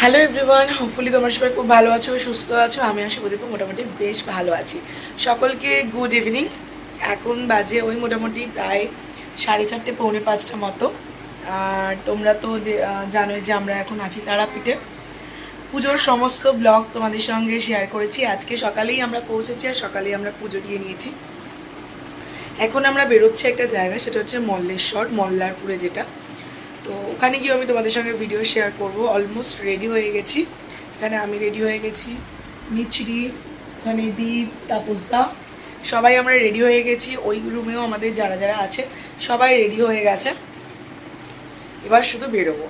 Hello everyone, hopefully তোমরা সবাই খুব ভালো আছো, সুস্থ আছো। আমি শুভদীপ মোটামুটি বেশ ভালো আছি। সকলকে গুড ইভিনিং। এখন বাজে ওই মোটামুটি প্রায় 4:30 পৌনে 5টা মতো। আর তোমরা তো জানোই যে আমরা এখন আছি তারাপীঠে। পুজোর সমস্ত ব্লগ তোমাদের সঙ্গে শেয়ার করেছি। আজকে সকালেই আমরা পৌঁছেছি আর সকালেই আমরা পুজো দিয়ে নিয়েছি। এখন আমরা বেরোচ্ছি একটা জায়গা, সেটা হচ্ছে মল্লেশ্বর, মল্লারপুরে যেটা। তো ওখানে গিয়ে আমি তোমাদের সঙ্গে ভিডিও শেয়ার করব। অলমোস্ট রেডি হয়ে গেছি। এখানে আমি রেডি হয়ে গেছি, মিছরি, এখানে দীপ, তাপসদা, সবাই আমরা রেডি হয়ে গেছি। ওই রুমেও আমাদের যারা যারা আছে সবাই রেডি হয়ে গেছে। এবার শুধু বেরোবো।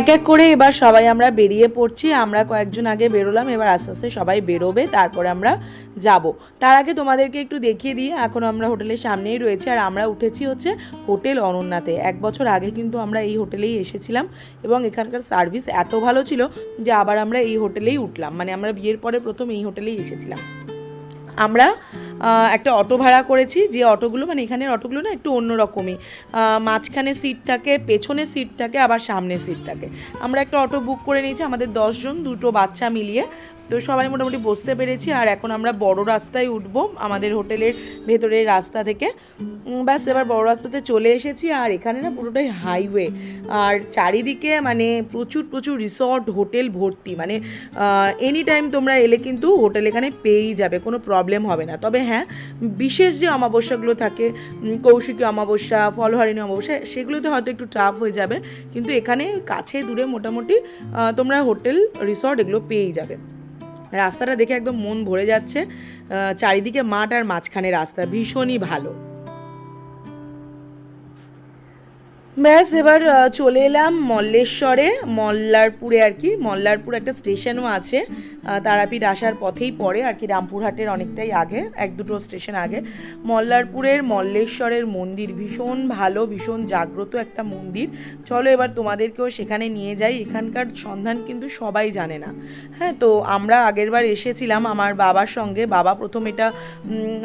এক এক করে এবার সবাই আমরা বেরিয়ে পড়ছি। আমরা কয়েকজন আগে বেরোলাম, এবার আস্তে আস্তে সবাই বেরোবে, তারপরে আমরা যাব। তার আগে তোমাদেরকে একটু দেখিয়ে দিই, এখন আমরা হোটেলের সামনেই রয়েছি। আর আমরা উঠেছি হচ্ছে হোটেল অনন্যাতে। 1 বছর আগে কিন্তু আমরা এই হোটেলেই এসেছিলাম এবং এখানকার সার্ভিস এত ভালো ছিল যে আবার আমরা এই হোটেলেই উঠলাম। মানে আমরা বিয়ের পরে প্রথম এই হোটেলেই এসেছিলাম। আমরা একটা অটো ভাড়া করেছি, যে অটোগুলো মানে এখানের অটোগুলো না একটু অন্যরকমই, মাঝখানে সিট থাকে, পেছনে সিট থাকে, আবার সামনে সিট থাকে। আমরা একটা অটো বুক করে নিয়েছি, আমাদের 10 জন, 2টো বাচ্চা মিলিয়ে। তো সবাই মোটামুটি বসতে পেরেছি। আর এখন আমরা বড় রাস্তায় উঠবো, আমাদের হোটেলের ভেতরের রাস্তা থেকে। ব্যাস এবার বড় রাস্তাতে চলে এসেছি। আর এখানে না পুরোটাই হাইওয়ে, আর চারিদিকে মানে প্রচুর প্রচুর রিসর্ট, হোটেল ভর্তি। মানে এনি টাইম তোমরা এলে কিন্তু হোটেল এখানে পেয়েই যাবে, কোনো প্রবলেম হবে না। তবে হ্যাঁ, বিশেষ যে অমাবস্যাগুলো থাকে, কৌশিকী অমাবস্যা, ফলহারিণী অমাবস্যা, সেগুলোতে হয়তো একটু টাফ হয়ে যাবে, কিন্তু এখানে কাছে দূরে মোটামুটি তোমরা হোটেল, রিসর্ট এগুলো পেয়েই যাবে। রাস্তাটা দেখে একদম মন ভরে যাচ্ছে। চারিদিকে মাঠ আর মাঝখানে রাস্তা, ভীষণই ভালো। ব্যাস এবার চলে এলাম মল্লেশ্বরে, মল্লারপুরে আর কি। মল্লারপুর একটা স্টেশনও আছে, তারাপীঠ আসার পথেই পড়ে আর কি, রামপুরহাটের অনেকটাই আগে, 1-2টো স্টেশন আগে। মল্লারপুরের মল্লেশ্বরের মন্দির ভীষণ ভালো, ভীষণ জাগ্রত একটা মন্দির। চলো এবার তোমাদেরকেও সেখানে নিয়ে যাই। এখানকার সন্ধান কিন্তু সবাই জানে না। হ্যাঁ, তো আমরা আগেরবার এসেছিলাম আমার বাবার সঙ্গে। বাবা প্রথম এটা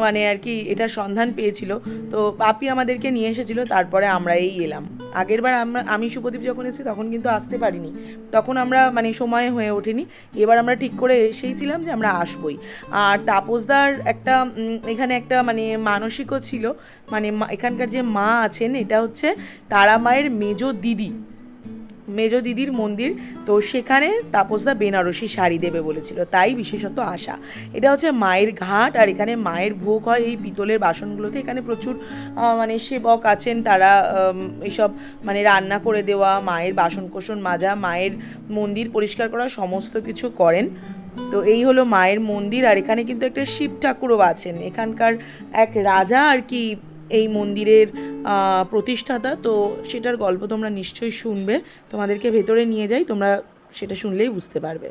মানে আর কি এটা সন্ধান পেয়েছিল, তো পাপি আমাদেরকে নিয়ে এসেছিলো, তারপরে আমরা এই এলাম। আগেরবার আমি শুভদীপ যখন এসেছি তখন কিন্তু আসতে পারিনি, তখন আমরা মানে সময় হয়ে ওঠেনি। এবার আমরা ঠিক করে এসেইছিলাম যে আমরা আসবই। আর তাপসদার একটা এখানে একটা মানে মানসিকও ছিল, মানে এখানকার যে মা আছেন, এটা হচ্ছে তারা মায়ের মেজ দিদির মন্দির। তো সেখানে তাপসদা বেনারসি শাড়ি দেবে বলেছিল, তাই বিশেষত আসা। এটা হচ্ছে মায়ের ঘাট, আর এখানে মায়ের ভোগ হয় এই পিতলের বাসনগুলোতে। এখানে প্রচুর মানে সেবক আছেন, তারা এইসব মানে রান্না করে দেওয়া, মায়ের বাসন কোসন মাজা, মায়ের মন্দির পরিষ্কার করা, সমস্ত কিছু করেন। তো এই হলো মায়ের মন্দির। আর এখানে কিন্তু একটা শিব ঠাকুরও আছেন, এখানকার এক রাজা আর কি এই মন্দিরের প্রতিষ্ঠাতা। তো সেটার গল্প তোমরা নিশ্চয়ই শুনবে, তোমাদেরকে ভেতরে নিয়ে যাই, তোমরা সেটা শুনলেই বুঝতে পারবে।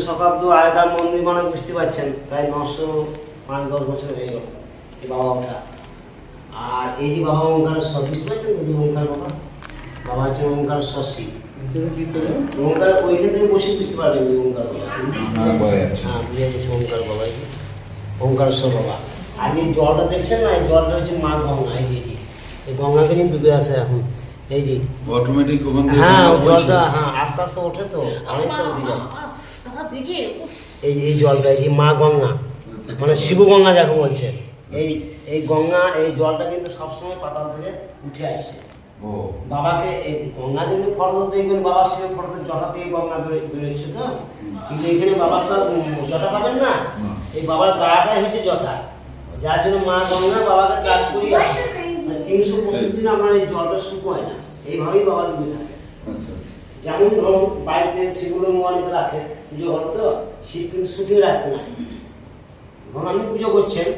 শতাব্দ আগেকার মন্দির, মানে বুঝতে পারছেন প্রায় 905-10 বছর হয়ে গেল এই বাবা ওঠা। আর এই যে বাবা ওঙ্কার বুঝতে পারছেন, এই যে ওঙ্কার বাবা হচ্ছে ওঙ্কার শশী। ওঙ্কার ওইখান থেকে বসে বুঝতে পারবেন যে ওঙ্কার বাবা। হ্যাঁ, বুঝে গেছে ওঙ্কার বাবা, ওঙ্কার বাবা। আর এই জলটা দেখছেন না, এই জলটা হচ্ছে মা গঙ্গা। এই গঙ্গাকে নিয়ে ডুবে আসে এখন। এই যে অটোমেটিক হ্যাঁ জলটা, হ্যাঁ আস্তে আস্তে ওঠে, তো অনেকটা উঠে যায়। এই জলটা, এই যে মা গঙ্গা, মানে শিব গঙ্গা যাকে বলছে, এই গঙ্গা, এই জলটা কিন্তু সবসময় পাতাল থেকে উঠে আসছে। বাবাকে এই গঙ্গা যেমনি ফটো দেখবেন, বাবা শিবের ফটোতে জটা থেকে গঙ্গা বেরোচ্ছে, তো কিন্তু এখানে বাবার তো জটা পাবেন না, এই বাবার গাটাই হচ্ছে জটা, যার জন্য মা গঙ্গা বাবাকে কাজ করি আসে। 365 দিন আমার এই জলটা শুকোয় না, এইভাবেই বাবা ডুবে থাকে। যেমন ধরুন বাড়িতে সেগুলো মোয়ানিতে রাখে, পুজো করো তো শিব কিন্তু শুকিয়ে রাখতে নাই। যখন আপনি পুজো করছেন,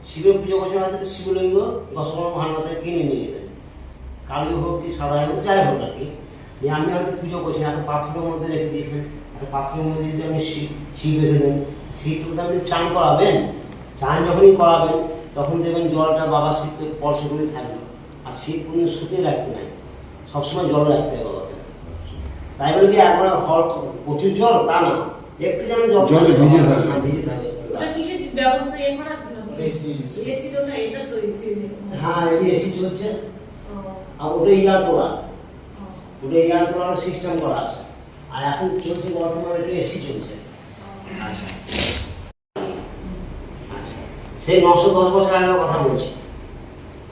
শিবের পুজো করছেন, হয়তো শিবলিঙ্গ 10-15 ভান্ডাতে কিনে নিয়ে গেলেন, কালো হোক কি সাদা হোক যাই হোক আর কি, যে আপনি হয়তো পুজো করছেন, একটা পাথরের মধ্যে রেখে দিয়েছেন, একটা পাথরের মধ্যে যদি আপনি শিব রেখে দেন, শিবটুকু আপনি চান করাবেন, চান যখনই করাবেন তখন দেখবেন জলটা বাবা শিবকে স্পর্শ করে থাকবে। আর শিব কোনো শুকিয়ে রাখতে নাই, সবসময় জল রাখতে হবে বাবাকে। তাই বলে কি একবার হল প্রচুর জল তা না, একটু যেন জলে ভিজে থাকবে। ভিজে থাকবে। ওটা কিসের ব্যবস্থা এ করা এসি ছিল না, এটা তো এসি। হ্যাঁ এই এসি চলছে, আর ওটা ইয়ার করা, ওটা ইয়ার করার সিস্টেম করা আছে। আর এখন চলছে বর্তমানে একটু এসি চলছে। আচ্ছা আচ্ছা, সেই 910 বছর আগের কথা বলছি।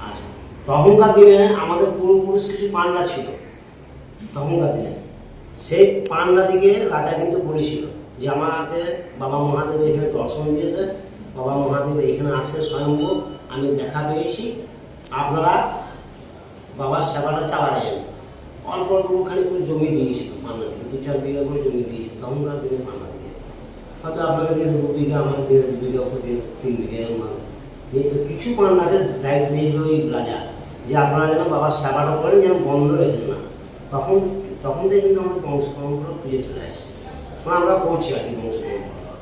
আচ্ছা, তখনকার দিনে আমাদের পূর্বপুরুষ কিছু পান্ডা ছিল। তখনকার দিনে সেই পান্ডা দিকে রাজা কিন্তু বলেছিল যে আমাকে বাবা মহাদেব এখানে দর্শন দিয়েছে, বাবা মহাদেব এখানে আছে স্বয়ম্ভু, আমি দেখা পেয়েছি, আপনারা বাবার সেবাটা চালালেন। অল্প অল্প ওখানে করে জমি দিয়েছিল পান্ডা দিকে, 2-4 বিঘা করে জমি দিয়েছিল তখনকার দিনে পান্ডা দিকে। হয়তো আপনাকে দিয়ে 2 বিঘা, আমাকে দিয়ে 2 বিঘা, ওকে দিয়ে 3 বিঘা, কিছু পান্ডাকে দায়িত্ব দিয়েছিল ওই রাজা যে আপনারা যেন বাবার সেবাটা করেন, যেন বন্ধ রেখেন না। তখন থেকে কিন্তু আমাদের বংশ পরম্পরা খুঁজে চলে আসছে, আমরা করছি আর কি বংশ পরম্পরা।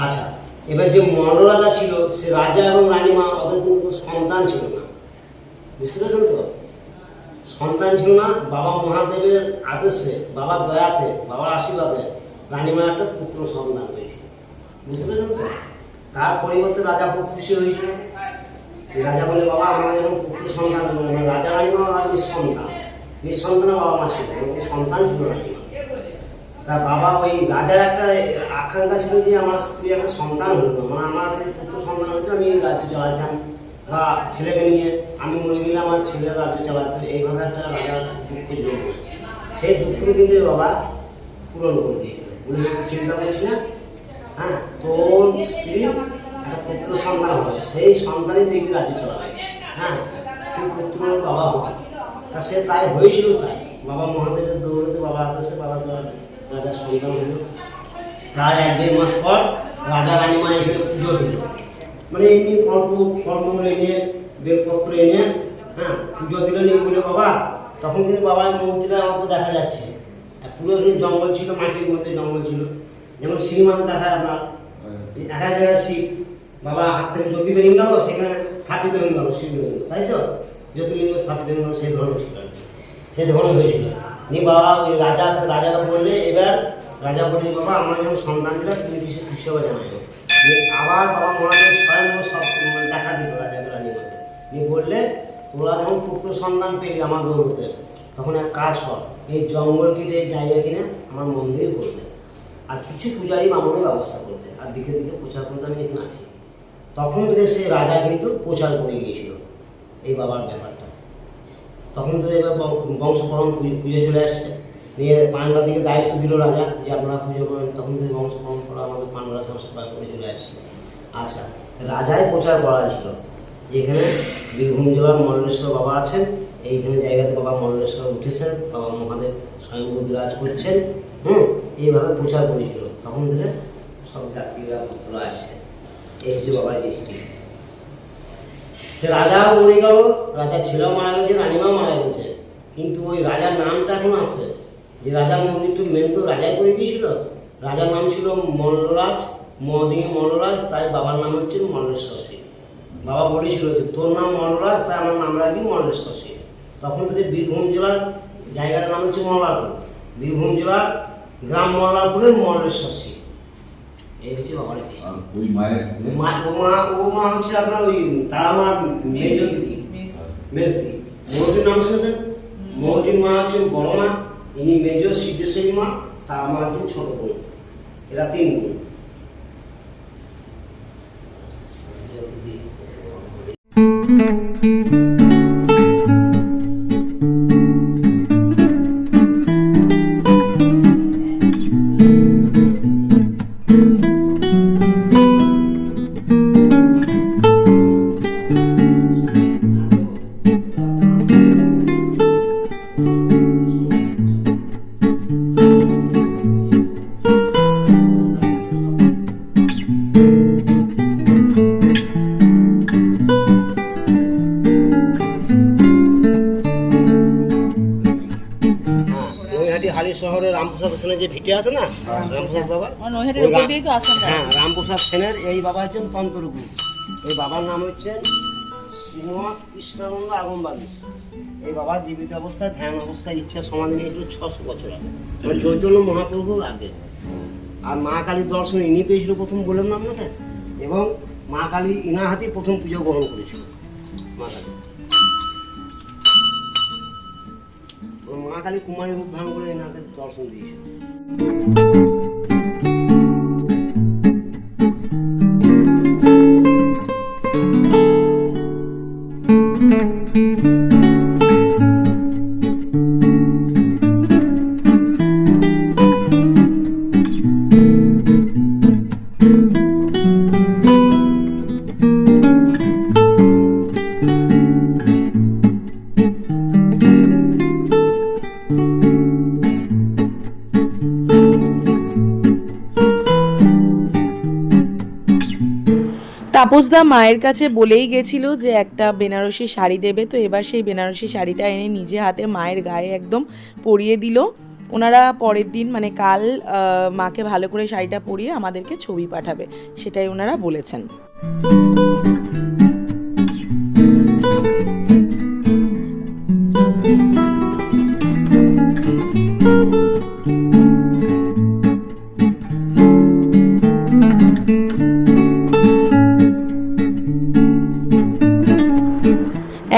আচ্ছা, এবার যে মল্ল রাজা ছিল, সে রাজা এবং রানীমা ওদের কিন্তু সন্তান ছিল না, বুঝতে পেরেছেন তো? সন্তান ছিল না। বাবা মহাদেবের আদেশে, বাবার দয়াতে, বাবার আশীর্বাদে রানীমা একটা পুত্র সন্তান হয়েছিল, বুঝতে পেরেছেন তো? তার পরিবর্তে রাজা খুব খুশি হয়েছিল। রাজা বলে বাবা আমরা যখন পুত্র সন্তান, রাজা রানীমা নিঃসন্তান বাবা মা ছিল, সন্তান ছিল রানীমা। তার বাবা ওই রাজার একটা আকাঙ্ক্ষা ছিল যে আমার স্ত্রী একটা সন্তান হলো না, মানে আমার যদি পুত্র সন্তান হতো আমি রাজ্য চালাতাম, বা ছেলেকে নিয়ে আমি মরে গেলে আমার ছেলের রাজ্য চালাতো, এইভাবে একটা রাজার দুঃখ জন্য সেই দুঃখকে কিন্তু বাবা পূরণ করে দিয়েছিল। বলে তো চিন্তা করিস না, হ্যাঁ তোর স্ত্রী একটা পুত্র সন্তান হবে, সেই সন্তানই দেখবি রাজ্য চালাবে, হ্যাঁ তুই পুত্রের বাবা হবে। তা সে তাই হয়েছিল, তাই বাবা মহাদেবের দৌড়তে, বাবা আদেশে, বাবা দৌড়াতে রাজার সন্তান হইল। তার 1-1.5 মাস পর রাজা রানীমা এখানে পুজো দিল, মানে এমনি কর্ম এনে বেলপত্র এনে, হ্যাঁ পুজো দিলেন। এই বলে বাবা, তখন কিন্তু বাবার মূর্তিটা অল্প দেখা যাচ্ছে, পুরো জঙ্গল ছিল, মাটির মধ্যে জঙ্গল ছিল, যেমন সিনেমাতে দেখায় আপনার একা জায়গায় শিব, বাবা হাত থেকে জ্যোতি বেরিয়ে গেল, সেখানে স্থাপিত হয়ে গেল শিবলিঙ্গ, তাই তো? জ্যোতির্লিঙ্গ স্থাপিত হয়ে গেল, সেই ধরনের ছিল, সেই ধরনের হয়েছিল। নিয়ে বাবা ওই রাজাকে বললে, এবার রাজা বললে বাবা আমার যখন সন্তান দিল তুমি কিছু খুশি হবে জানাই। আবার বাবা মহাদেব স্বয়ং সব দেখা দিল রাজাকে রানীমাকে, নিয়ে বললে তোরা যখন পুত্র সন্তান পেলি আমার দৌড়তে, তখন এক কাজ কর, এই জঙ্গল কেটে জায়গা কিনে আমার মন্দির করতে, আর কিছু পূজারী বামনের ব্যবস্থা করতে, আর দিকে দিকে প্রচার করতে আমি এখানে আছি। তখন থেকে সে রাজা কিন্তু প্রচার করে গিয়েছিল এই বাবার ব্যাপারটা। তখন তো এবার বংশ পুজো চলে আসছে, নিয়ে পান্ডা দিকে দায়িত্ব দিল রাজা যে আপনারা পুজো করেন। তখন থেকে বংশ পরম্পরা আমাদের পান্ডারা সব সেবা করে চলে আসছে। আচ্ছা, রাজাই প্রচার করা ছিল যেখানে বীরভূম জেলার মল্লেশ্বর বাবা আছেন, এইখানে জায়গাতে বাবা মল্লেশ্বর উঠেছেন, বাবা মহাদেব স্বয়ংভূ বিরাজ করছেন, এইভাবে প্রচার করেছিল। তখন থেকে সব যাত্রীরা ভক্তরা আসছে। এই হচ্ছে বাবার হিস্ট্রি। সে রাজাও মরে গেল, রাজার ছেলেও মারা গেছে, রানীমাও মারা গেছে, কিন্তু ওই রাজার নামটা এখন আছে। যে রাজার মন্দিরটা মেন তো রাজাই করে দিয়েছিল। রাজার নাম ছিল মল্লরাজ, দিয়ে মল্লরাজ, তাই বাবার নাম হচ্ছে মল্লেশ্বর সিং। বাবা বলেছিল যে তোর নাম মল্লরাজ, তাই আমার নাম রাখবি মল্লেশ্বর সিং। তখন থেকে বীরভূম জেলার জায়গাটার নাম হচ্ছে মল্লারপুর, বীরভূম জেলার গ্রাম মল্লারপুরের মল্লেশ্বর সিং। এই হচ্ছে বাবার ওই মায়ের ও মা হচ্ছে আপনার ওই তারা আমার মেজ দিদি, মেজদি। মৌটির নাম শুনেছেন? মৌটির মা হচ্ছেন বড় মা, ইনি মেজ সিদ্ধেশ্বরী মা, তার মা হচ্ছেন ছোট বোন। এরা 3 বোন। সেনের যে ভিটে আছে না, রামপ্রসাদ বাবা, নৈহাটির উপর দিয়েই তো আশ্রমটা। হ্যাঁ, রামপ্রসাদ সেনের এই বাবা হচ্ছেন তন্ত্রগুরু। এই বাবার নাম হচ্ছেন শ্রীমৎ কৃষ্ণানন্দ আগমবাগী। এই বাবা জীবিত অবস্থায় ধ্যান অবস্থায় ইচ্ছা সমাধি নিয়েছিল 600 বছর আগে, মানে চৈতন্য মহাপ্রভুর আগে। আর মা কালীর দর্শন ইনি পেয়েছিল প্রথম, বললাম না আপনাকে। এবং মা কালী ইনার হাতে প্রথম পুজো গ্রহণ করেছিল মা কালী। মা কালী কুমারী রূপ ধারণ করে এনাকে দর্শন দিয়েছিল। তাপসদা মায়ের কাছে বলেই গেছিল যে একটা বেনারসি শাড়ি দেবে, তো এবার সেই বেনারসি শাড়িটা এনে নিজে হাতে মায়ের গায়ে একদম পরিয়ে দিল। ওনারা পরের দিন মানে কাল মাকে ভালো করে শাড়িটা পরিয়ে আমাদেরকে ছবি পাঠাবে, সেটাই ওনারা বলেছেন।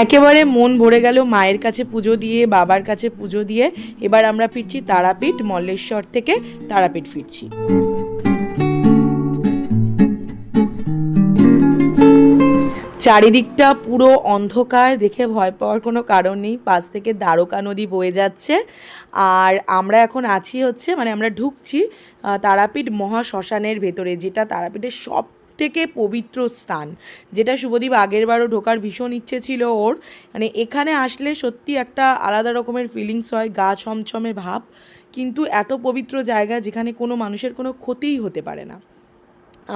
একেবারে মন ভরে গেল মায়ের কাছে পুজো দিয়ে, বাবার কাছে পুজো দিয়ে। এবার আমরা ফিরছি তারাপীঠ, মল্লেশ্বর থেকে তারাপীঠ ফিরছি। চারিদিকটা পুরো অন্ধকার, দেখে ভয় পাওয়ার কোনো কারণ নেই। পাশ থেকে দ্বারকা নদী বয়ে যাচ্ছে। আর আমরা এখন আছি হচ্ছে মানে আমরা ঢুকছি তারাপীঠ মহাশ্মশানের ভেতরে, যেটা তারাপীঠের সব থেকে পবিত্র স্থান, যেটা শুভদীপ আগেরবারও ঢোকার ভীষণ ইচ্ছে ছিল ওর। মানে এখানে আসলে সত্যি একটা আলাদা রকমের ফিলিংস হয়, গা ছমছমে ভাব। কিন্তু এত পবিত্র জায়গা যেখানে কোনো মানুষের কোনো ক্ষতিই হতে পারে না।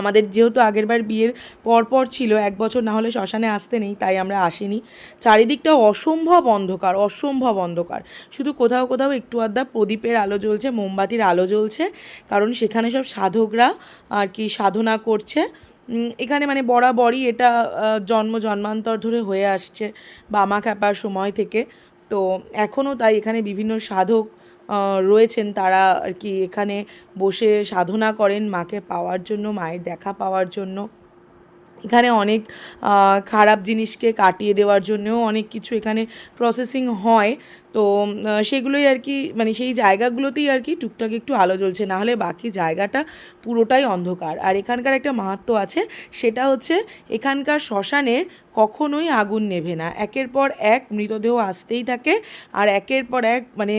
আমাদের যেহেতু আগেরবার বিয়ের পরপর ছিল, 1 বছর না হলে শ্মশানে আসতে নেই, তাই আমরা আসিনি। চারিদিকটা অসম্ভব অন্ধকার, অসম্ভব অন্ধকার। শুধু কোথাও কোথাও একটু আধা প্রদীপের আলো জ্বলছে, মোমবাতির আলো জ্বলছে, কারণ সেখানে সব সাধকরা আর কি সাধনা করছে। এখানে মানে বরাবরই এটা জন্মান্তর ধরে হয়ে আসছে বামা খ্যাপার সময় থেকে। তো এখনও তাই এখানে বিভিন্ন সাধক রয়েছেন, তারা আর কি এখানে বসে সাধনা করেন মাকে পাওয়ার জন্য, মায়ের দেখা পাওয়ার জন্য। এখানে অনেক খারাপ জিনিসকে কাটিয়ে দেওয়ার জন্যও অনেক কিছু এখানে প্রসেসিং হয়। তো সেগুলোই আর কি মানে সেই জায়গাগুলোতেই আর কি টুকটাক একটু আলো জ্বলছে, নাহলে বাকি জায়গাটা পুরোটাই অন্ধকার। আর এখানকার একটা মাহাত্ম্য আছে, সেটা হচ্ছে এখানকার শ্মশানের কখনোই আগুন নেভে না। একের পর এক মৃতদেহ আসতেই থাকে, আর একের পর এক মানে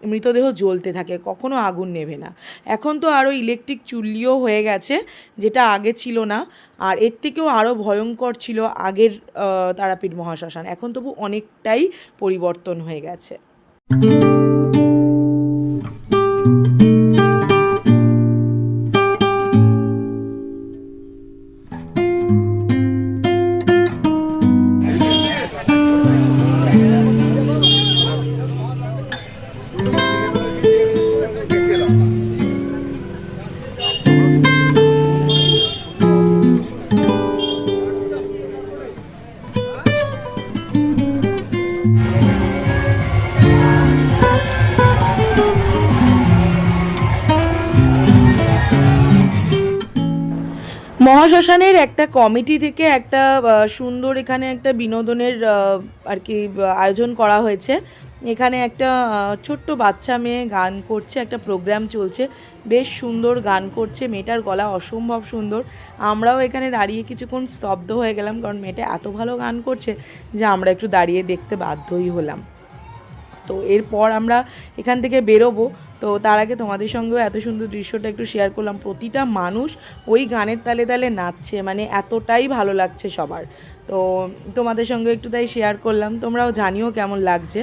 মৃতদেহ জ্বলতে থাকে, কখনো আগুন নেভে না। এখন তো আরও ইলেকট্রিক চুল্লিও হয়ে গেছে, যেটা আগে ছিল না। আর এর থেকেও আরও ভয়ঙ্কর ছিল আগের তারাপীঠ মহাশ্মশান। এখন তবু অনেকটাই পরিবর্তন হয়ে গেছে। মহাশ্মশানের একটা কমিটি থেকে একটা সুন্দর এখানে একটা বিনোদনের আর কি আয়োজন করা হয়েছে। এখানে একটা ছোট্ট বাচ্চা মেয়ে গান করছে, একটা প্রোগ্রাম চলছে, বেশ সুন্দর গান করছে, মেয়েটার গলা অসম্ভব সুন্দর। আমরাও এখানে দাঁড়িয়ে কিছুক্ষণ স্তব্ধ হয়ে গেলাম, কারণ মেয়েটা এত ভালো গান করছে যে আমরা একটু দাঁড়িয়ে দেখতে বাধ্যই হলাম। তো এরপর আমরা এখান থেকে বেরোবো, তো তার আগে তোমাদের সঙ্গেও এত সুন্দর দৃশ্যটা একটু শেয়ার করলাম। প্রতিটা মানুষ ওই গানের তালে তালে নাচছে, মানে এতটাই ভালো লাগছে সবার। তো তোমাদের সঙ্গে একটু তাই শেয়ার করলাম, তোমরাও জানিও কেমন লাগছে।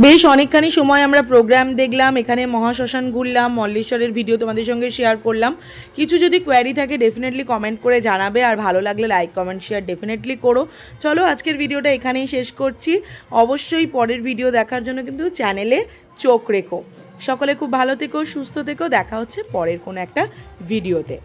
বেশ অনেকখানি সময় আমরা প্রোগ্রাম দেখলাম, এখানে মহাশ্মশান ঘুরলাম, মল্লেশ্বরের ভিডিও তোমাদের সঙ্গে শেয়ার করলাম। কিছু যদি কোয়ারি থাকে ডেফিনেটলি কমেন্ট করে জানাবে, আর ভালো লাগলে লাইক কমেন্ট শেয়ার ডেফিনেটলি করো। চলো আজকের ভিডিওটা এখানেই শেষ করছি। অবশ্যই পরের ভিডিও দেখার জন্য কিন্তু চ্যানেলে চোখ রেখো। সকলে খুব ভালো থেকো, সুস্থ থেকো, দেখা হচ্ছে পরের কোনো একটা ভিডিওতে।